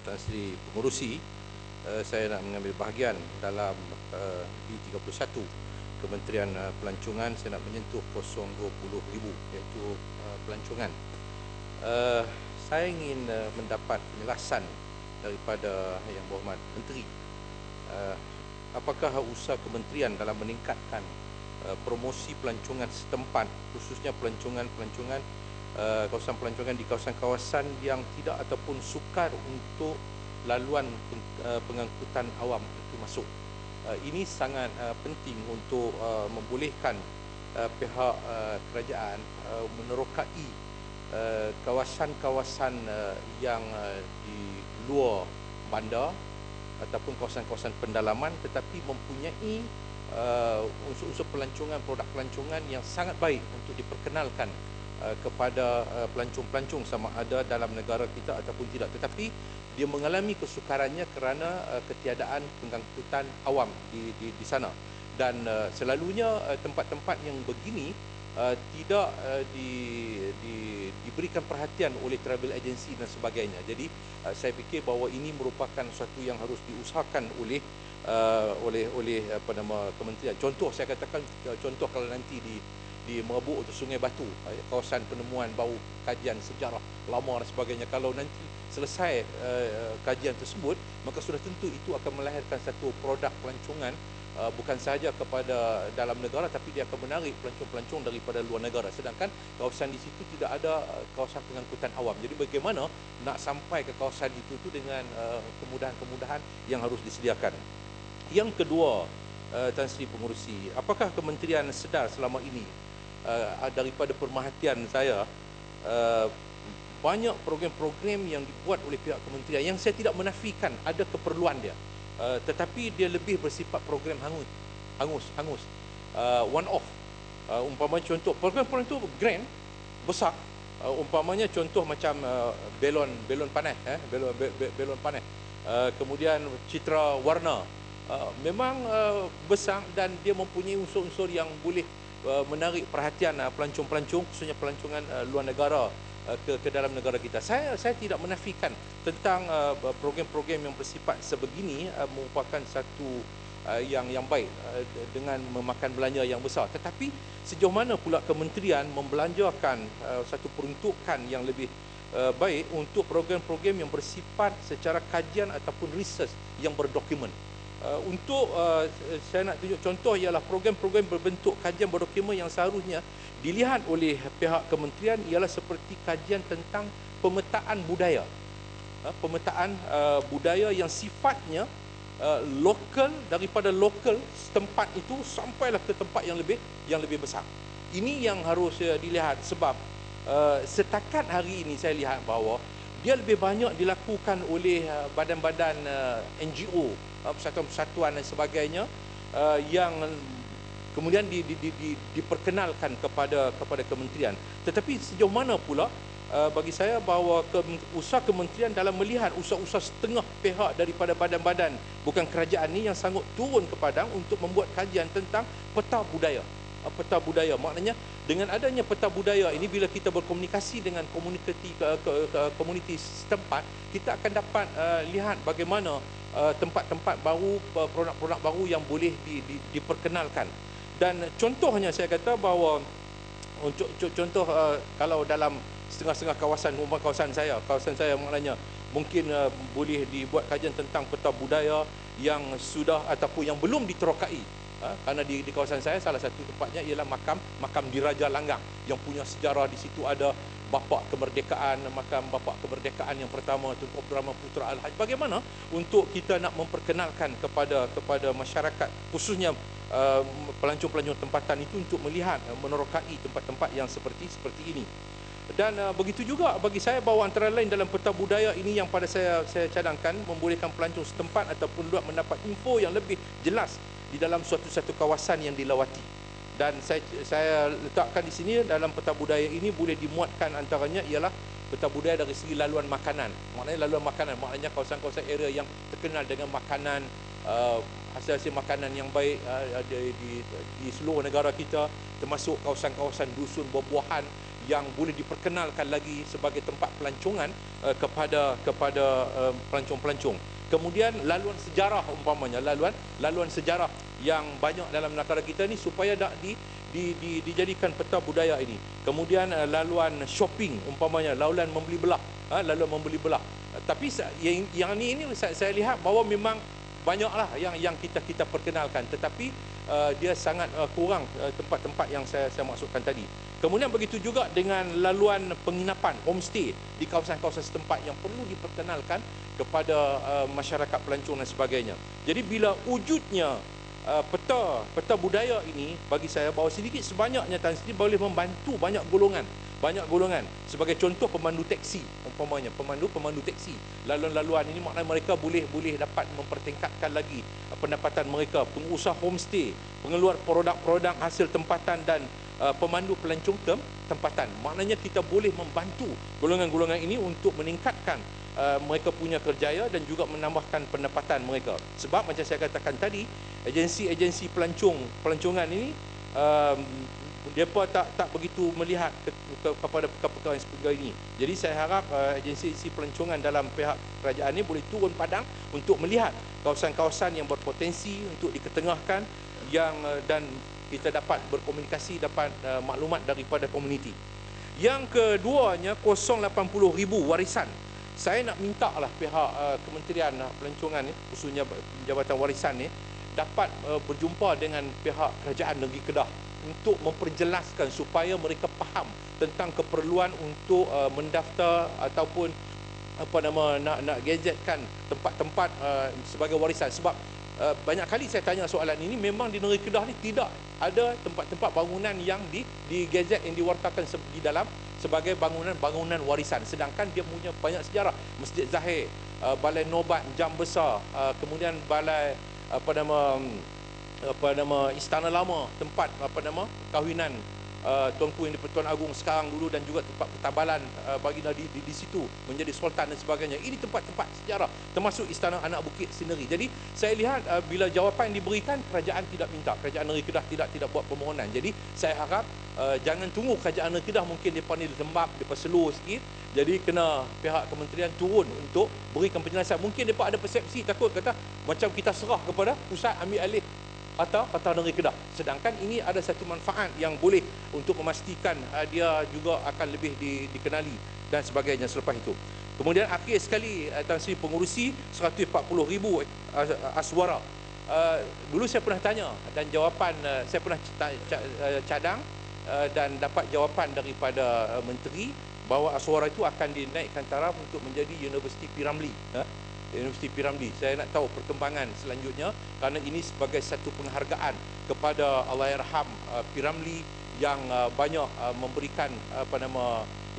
Tan Sri Pengerusi, saya nak mengambil bahagian dalam B31 Kementerian Pelancongan. Saya nak menyentuh 020,000 iaitu pelancongan. Saya ingin mendapat penjelasan daripada Yang Berhormat Menteri, apakah usaha kementerian dalam meningkatkan promosi pelancongan setempat, khususnya pelancongan kawasan pelancongan di kawasan-kawasan yang tidak ataupun sukar untuk laluan pengangkutan awam itu masuk. Ini sangat penting untuk membolehkan pihak kerajaan menerokai kawasan-kawasan yang di luar bandar ataupun kawasan-kawasan pendalaman, tetapi mempunyai unsur-unsur pelancongan, produk pelancongan yang sangat baik untuk diperkenalkan kepada pelancong-pelancong sama ada dalam negara kita ataupun tidak. Tetapi dia mengalami kesukarannya kerana ketiadaan pengangkutan awam di sana. Dan selalunya tempat-tempat yang begini tidak diberikan perhatian oleh travel agency dan sebagainya. Jadi saya fikir bahawa ini merupakan sesuatu yang harus diusahakan oleh kementerian. Contoh saya katakan, contoh kalau nanti di Merbuk atau Sungai Batu, kawasan penemuan bau kajian sejarah lama dan sebagainya, kalau nanti selesai kajian tersebut, maka sudah tentu itu akan melahirkan satu produk pelancongan, bukan sahaja kepada dalam negara, tapi dia akan menarik pelancong-pelancong daripada luar negara. Sedangkan kawasan di situ tidak ada kawasan pengangkutan awam. Jadi bagaimana nak sampai ke kawasan itu dengan kemudahan-kemudahan yang harus disediakan. Yang kedua, Tan Sri Pengerusi, apakah kementerian sedar selama ini daripada pemerhatian saya, banyak program-program yang dibuat oleh pihak kementerian yang saya tidak menafikan ada keperluan dia, tetapi dia lebih bersifat program hangus, one off. Umpamanya contoh program-program itu grand, besar, umpamanya contoh macam belon panas, belon panas, kemudian citra warna, memang besar dan dia mempunyai unsur-unsur yang boleh menarik perhatian pelancong-pelancong, khususnya pelancongan luar negara ke dalam negara kita. Saya tidak menafikan tentang program-program yang bersifat sebegini merupakan satu yang baik dengan memakan belanja yang besar. Tetapi sejauh mana pula kementerian membelanjakan satu peruntukan yang lebih baik untuk program-program yang bersifat secara kajian ataupun research yang berdokumen. Untuk saya nak tunjuk contoh ialah program-program berbentuk kajian berdokumen yang seharusnya dilihat oleh pihak kementerian ialah seperti kajian tentang pemetaan budaya. Pemetaan budaya yang sifatnya lokal, daripada lokal setempat itu sampailah ke tempat yang lebih besar. Ini yang harus dilihat, sebab setakat hari ini saya lihat bahawa dia lebih banyak dilakukan oleh badan-badan NGO, persatuan-persatuan dan sebagainya, yang kemudian diperkenalkan kepada kementerian. Tetapi sejauh mana pula bagi saya bahawa usaha kementerian dalam melihat usaha-usaha setengah pihak daripada badan-badan bukan kerajaan ni yang sanggup turun ke padang untuk membuat kajian tentang peta budaya. Peta budaya maknanya dengan adanya peta budaya ini, bila kita berkomunikasi dengan komuniti setempat, kita akan dapat lihat bagaimana tempat-tempat baru, produk-produk baru yang boleh diperkenalkan. Dan contohnya saya kata bahawa contoh kalau dalam setengah-setengah kawasan saya maknanya mungkin boleh dibuat kajian tentang peta budaya yang sudah ataupun yang belum diterokai. Karena di kawasan saya salah satu tempatnya ialah makam Diraja Langgang yang punya sejarah. Di situ ada bapa kemerdekaan, makam bapa kemerdekaan yang pertama Tunku Abdul Rahman Putra Al-Haj. Bagaimana untuk kita nak memperkenalkan kepada masyarakat, khususnya pelancong-pelancong tempatan itu, untuk melihat menerokai tempat-tempat yang seperti ini. Dan begitu juga bagi saya bahawa antara lain dalam peta budaya ini yang pada saya cadangkan membolehkan pelancong setempat ataupun luar mendapat info yang lebih jelas di dalam suatu kawasan yang dilawati. Dan saya letakkan di sini dalam peta budaya ini boleh dimuatkan antaranya ialah peta budaya dari segi laluan makanan. Maknanya laluan makanan, maknanya kawasan-kawasan area yang terkenal dengan makanan, hasil-hasil makanan yang baik di seluruh negara kita, termasuk kawasan-kawasan dusun buah-buahan yang boleh diperkenalkan lagi sebagai tempat pelancongan kepada pelancong-pelancong. Kemudian laluan sejarah umpamanya, laluan sejarah yang banyak dalam negara kita ni supaya dijadikan peta budaya ini. Kemudian laluan shopping umpamanya, laluan membeli belah, laluan membeli belah. Tapi yang ini saya lihat bahawa memang banyaklah yang kita perkenalkan, tetapi dia sangat kurang tempat-tempat yang saya maksudkan tadi. Kemudian begitu juga dengan laluan penginapan, homestay di kawasan-kawasan setempat yang perlu diperkenalkan kepada masyarakat pelancong dan sebagainya. Jadi bila wujudnya peta budaya ini, bagi saya bahawa sedikit sebanyaknya Tan Sri boleh membantu banyak golongan. Sebagai contoh, pemandu teksi umpamanya, pemandu teksi, laluan-laluan ini maknanya mereka boleh dapat mempertingkatkan lagi pendapatan mereka. Pengusaha homestay, pengeluar produk-produk hasil tempatan, dan pemandu pelancong tempatan. Maknanya kita boleh membantu golongan-golongan ini untuk meningkatkan mereka punya kerjaya dan juga menambahkan pendapatan mereka. Sebab macam saya katakan tadi, agensi-agensi pelancongan ini mereka tak begitu melihat kepada perkara-perkara yang seperti ini. Jadi saya harap agensi pelancongan dalam pihak kerajaan ini boleh turun padang untuk melihat kawasan-kawasan yang berpotensi untuk diketengahkan, dan kita dapat berkomunikasi, dapat maklumat daripada komuniti. Yang keduanya, 080,000 warisan. Saya nak minta lah pihak Kementerian Pelancongan ni, khususnya Jabatan Warisan ni, dapat berjumpa dengan pihak Kerajaan Negeri Kedah untuk memperjelaskan supaya mereka faham tentang keperluan untuk mendaftar ataupun nak gadgetkan tempat-tempat sebagai warisan. Sebab banyak kali saya tanya soalan ini, memang di Negeri Kedah ni tidak ada tempat-tempat bangunan yang di gadget yang diwartakan di dalam sebagai bangunan warisan, sedangkan dia punya banyak sejarah. Masjid Zahir, Balai Nobat Jam Besar, kemudian balai Istana Lama, tempat kahwinan Tuanku yang di-Pertuan Agong sekarang dulu, dan juga tempat pertabalan baginda di situ menjadi sultan dan sebagainya. Ini tempat-tempat sejarah, termasuk Istana Anak Bukit Sineri. Jadi saya lihat bila jawapan diberikan, kerajaan tidak minta, Kerajaan Negeri Kedah tidak buat permohonan. Jadi saya harap jangan tunggu Kerajaan Negeri Kedah, mungkin mereka ni lembab, mereka slow sikit. Jadi kena pihak kementerian turun untuk berikan penjelasan. Mungkin mereka ada persepsi, takut kata macam kita serah kepada pusat ambil alih kata Negeri Kedah. Sedangkan ini ada satu manfaat yang boleh untuk memastikan dia juga akan lebih dikenali dan sebagainya selepas itu. Kemudian akhir sekali, Tan Sri Pengurusi, 140,000 aswara. Dulu saya pernah tanya dan jawapan saya pernah cadang dan dapat jawapan daripada menteri bahawa aswara itu akan dinaikkan taraf untuk menjadi Universiti P. Ramlee. Universiti P. Ramlee. Saya nak tahu perkembangan selanjutnya, kerana ini sebagai satu penghargaan kepada Allahyarham P. Ramlee yang banyak memberikan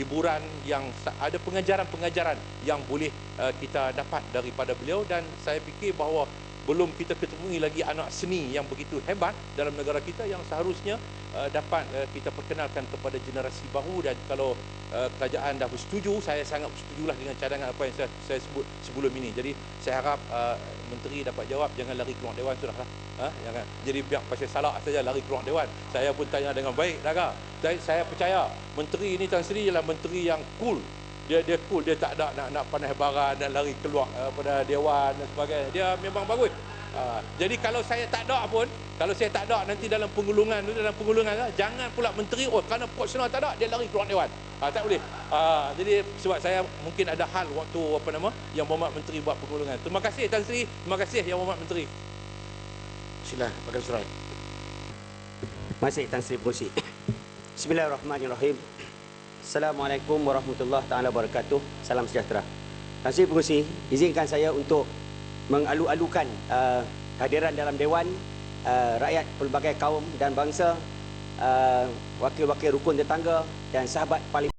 hiburan, yang ada pengajaran-pengajaran yang boleh kita dapat daripada beliau. Dan saya fikir bahawa belum kita ketemui lagi anak seni yang begitu hebat dalam negara kita yang seharusnya dapat kita perkenalkan kepada generasi baru. Dan kalau kerajaan dah bersetuju, saya sangat bersetujulah dengan cadangan apa yang saya sebut sebelum ini. Jadi saya harap menteri dapat jawab, jangan lari keluar dewan sudahlah. Jangan jadi biar pasal salah saja lari keluar dewan. Saya pun tanya dengan baik dah. Saya percaya menteri ini, Tan Sri, ialah menteri yang cool. Dia cool, dia tak ada nak panah baran dan lari keluar pada dewan dan sebagainya. Dia memang bagus. Jadi kalau saya tak ada nanti dalam penggulungan jangan pula menteri kerana proporsional tak ada dia lari keluar dewan. Tak boleh. Jadi sebab saya mungkin ada hal waktu yang Berhormat Menteri buat penggulungan. Terima kasih Tan Sri, terima kasih Yang Berhormat Menteri. Sila, pakai surat. Masih Tan Sri Pengurusi. Bismillahirrahmanirrahim. Assalamualaikum warahmatullahi taala wabarakatuh. Salam sejahtera. Tan Sri Pengurusi, izinkan saya untuk mengalu-alukan kehadiran dalam Dewan rakyat pelbagai kaum dan bangsa, wakil-wakil rukun tetangga dan sahabat paling